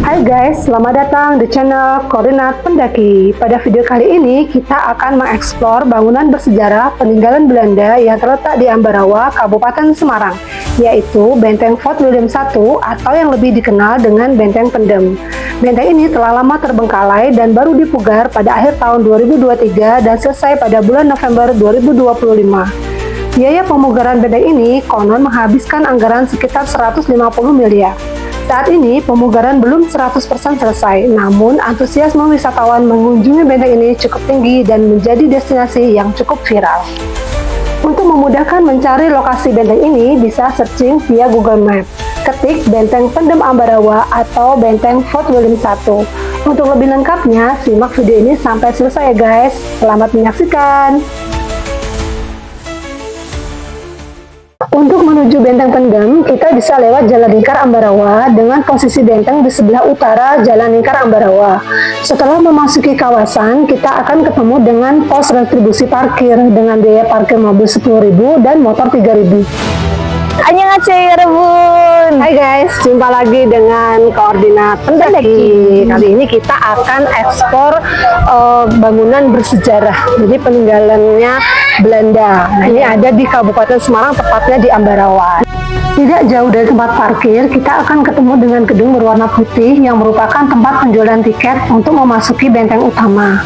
Hai guys, selamat datang di channel Koordinat Pendaki. Pada video kali ini kita akan mengeksplor bangunan bersejarah peninggalan Belanda yang terletak di Ambarawa, Kabupaten Semarang, yaitu Benteng Fort William I atau yang lebih dikenal dengan Benteng Pendem. Benteng ini telah lama terbengkalai dan baru dipugar pada akhir tahun 2023 dan selesai pada bulan November 2025. Biaya pemugaran benteng ini konon menghabiskan anggaran sekitar 150 miliar. Saat ini, pemugaran belum 100% selesai, namun antusiasme wisatawan mengunjungi benteng ini cukup tinggi dan menjadi destinasi yang cukup viral. Untuk memudahkan mencari lokasi benteng ini, bisa searching via Google Maps. Ketik Benteng Pendem Ambarawa atau Benteng Fort William I. Untuk lebih lengkapnya, simak video ini sampai selesai ya guys. Selamat menyaksikan! Untuk menuju Benteng Pendem, kita bisa lewat Jalan Lingkar Ambarawa dengan posisi benteng di sebelah utara Jalan Lingkar Ambarawa. Setelah memasuki kawasan, kita akan ketemu dengan pos retribusi parkir dengan biaya parkir mobil 10.000 dan motor 3.000. Annyeonghaseyo Rebun. Hai guys, jumpa lagi dengan Koordinat Pendaki. Kali ini kita akan ekspor bangunan bersejarah, jadi peninggalannya Belanda. Nah, ini ada di Kabupaten Semarang, tepatnya di Ambarawa. Tidak jauh dari tempat parkir, kita akan ketemu dengan gedung berwarna putih yang merupakan tempat penjualan tiket untuk memasuki benteng utama.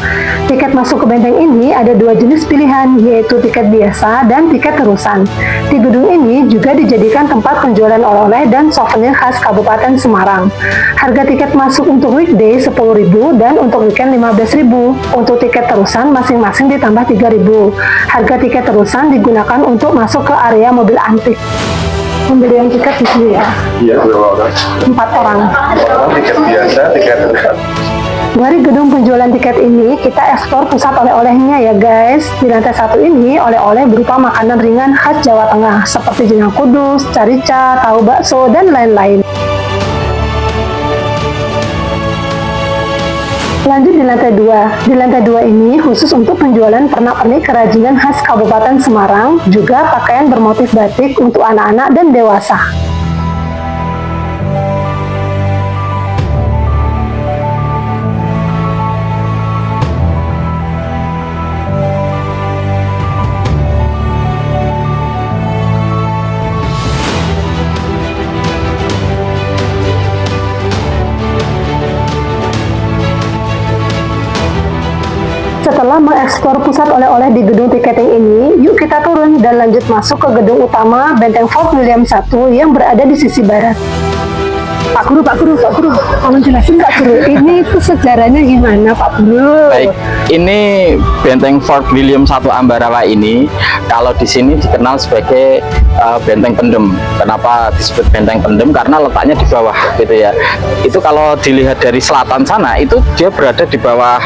Tiket masuk ke benteng ini ada dua jenis pilihan, yaitu tiket biasa dan tiket terusan. Di gedung ini juga dijadikan tempat penjualan oleh-oleh dan souvenir khas Kabupaten Semarang. Harga tiket masuk untuk weekday 10.000 dan untuk weekend 15.000. Untuk tiket terusan masing-masing ditambah 3.000. Harga tiket terusan digunakan untuk masuk ke area mobil antik. Pembelian tiket di sini ya? Iya, berapa orang? 4 orang. Tiket biasa, tiket terusan. Dari gedung penjualan tiket ini, kita ekspor pusat oleh-olehnya ya guys. Di lantai 1 ini, oleh-oleh berupa makanan ringan khas Jawa Tengah, seperti jenang kudus, carica, tahu bakso, dan lain-lain. Lanjut di lantai 2. Di lantai 2 ini khusus untuk penjualan pernak-pernik kerajinan khas Kabupaten Semarang, juga pakaian bermotif batik untuk anak-anak dan dewasa. Setelah mengekspor pusat oleh-oleh di gedung tiketing ini, yuk kita turun dan lanjut masuk ke gedung utama Benteng Fort William I yang berada di sisi barat. Pak Guru, tolong jelasin Pak Guru, ini itu sejarahnya gimana Pak Guru? Baik, ini Benteng Fort William I Ambarawa ini, kalau di sini dikenal sebagai Benteng Pendem. Kenapa disebut Benteng Pendem? Karena letaknya di bawah, gitu ya. Itu kalau dilihat dari selatan sana, itu dia berada di bawah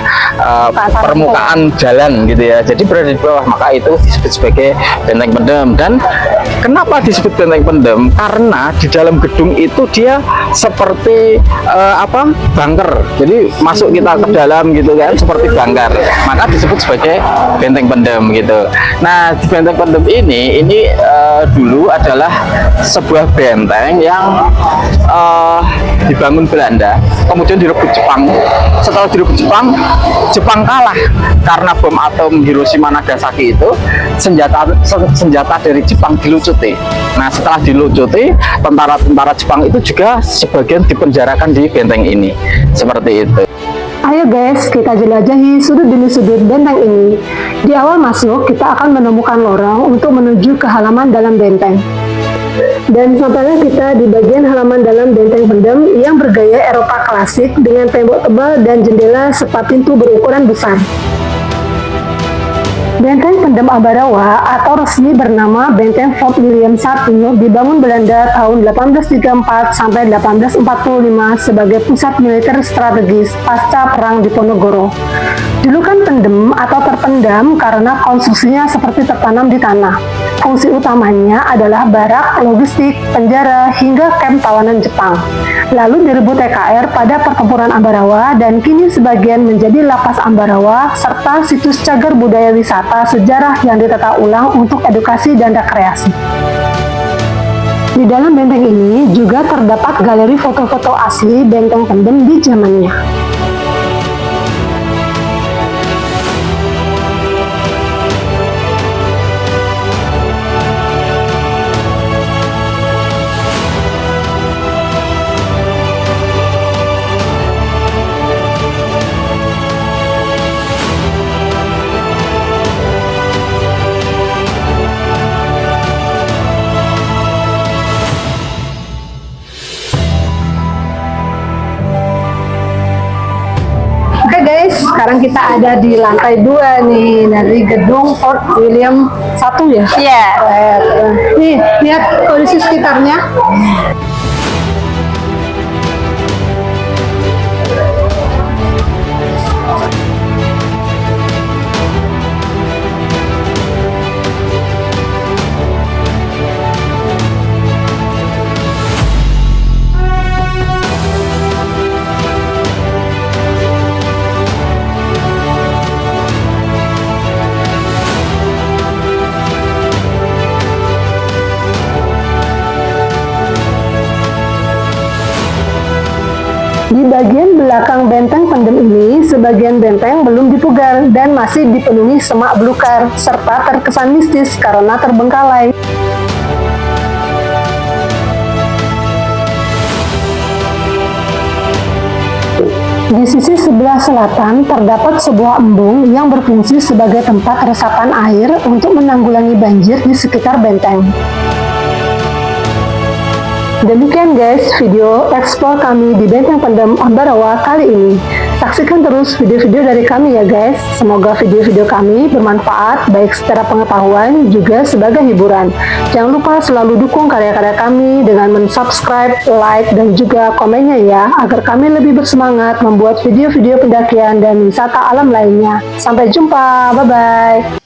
permukaan jalan, gitu ya. Jadi berada di bawah, maka itu disebut sebagai Benteng Pendem. Dan kenapa disebut Benteng Pendem? Karena di dalam gedung itu dia seperti bunker. Jadi masuk kita ke dalam gitu kan, seperti bunker. Maka disebut sebagai Benteng Pendem gitu. Nah, di Benteng Pendem ini dulu adalah sebuah benteng yang dibangun Belanda, kemudian direbut Jepang. Setelah direbut Jepang, Jepang kalah karena bom atom Hiroshima Nagasaki itu senjata dari Jepang dilucuti. Nah, setelah dilucuti, tentara-tentara Jepang itu juga sebagian dipenjarakan di benteng ini. Seperti itu. Ayo guys, kita jelajahi sudut demi sudut benteng ini. Di awal masuk, kita akan menemukan lorong untuk menuju ke halaman dalam benteng. Dan sampailah kita di bagian halaman dalam Benteng Pendem yang bergaya Eropa klasik dengan tembok tebal dan jendela serta pintu berukuran besar. Benteng Pendem Ambarawa atau resmi bernama Benteng Fort William I dibangun Belanda tahun 1834 sampai 1845 sebagai pusat militer strategis pasca Perang Diponegoro. Julukan pendem atau terpendam karena konstruksinya seperti tertanam di tanah. Fungsi utamanya adalah barak, logistik, penjara, hingga kamp tawanan Jepang. Lalu direbut TKR pada pertempuran Ambarawa dan kini sebagian menjadi lapas Ambarawa serta situs cagar budaya wisata sejarah yang ditata ulang untuk edukasi dan rekreasi. Di dalam benteng ini juga terdapat galeri foto-foto asli benteng Pendem di zamannya. Oke guys, sekarang kita ada di lantai 2 nih dari gedung Fort William I ya. Iya. Nih, lihat kondisi sekitarnya. Di bagian belakang benteng Pendem ini, sebagian benteng belum dipugar dan masih dipenuhi semak belukar, serta terkesan mistis karena terbengkalai. Di sisi sebelah selatan terdapat sebuah embung yang berfungsi sebagai tempat resapan air untuk menanggulangi banjir di sekitar benteng. Demikian guys video explore kami di Benteng Pendem Ambarawa kali ini. Saksikan terus video-video dari kami ya guys. Semoga video-video kami bermanfaat baik secara pengetahuan juga sebagai hiburan. Jangan lupa selalu dukung karya-karya kami dengan mensubscribe, like, dan juga komennya ya, agar kami lebih bersemangat membuat video-video pendakian dan wisata alam lainnya. Sampai jumpa, bye-bye.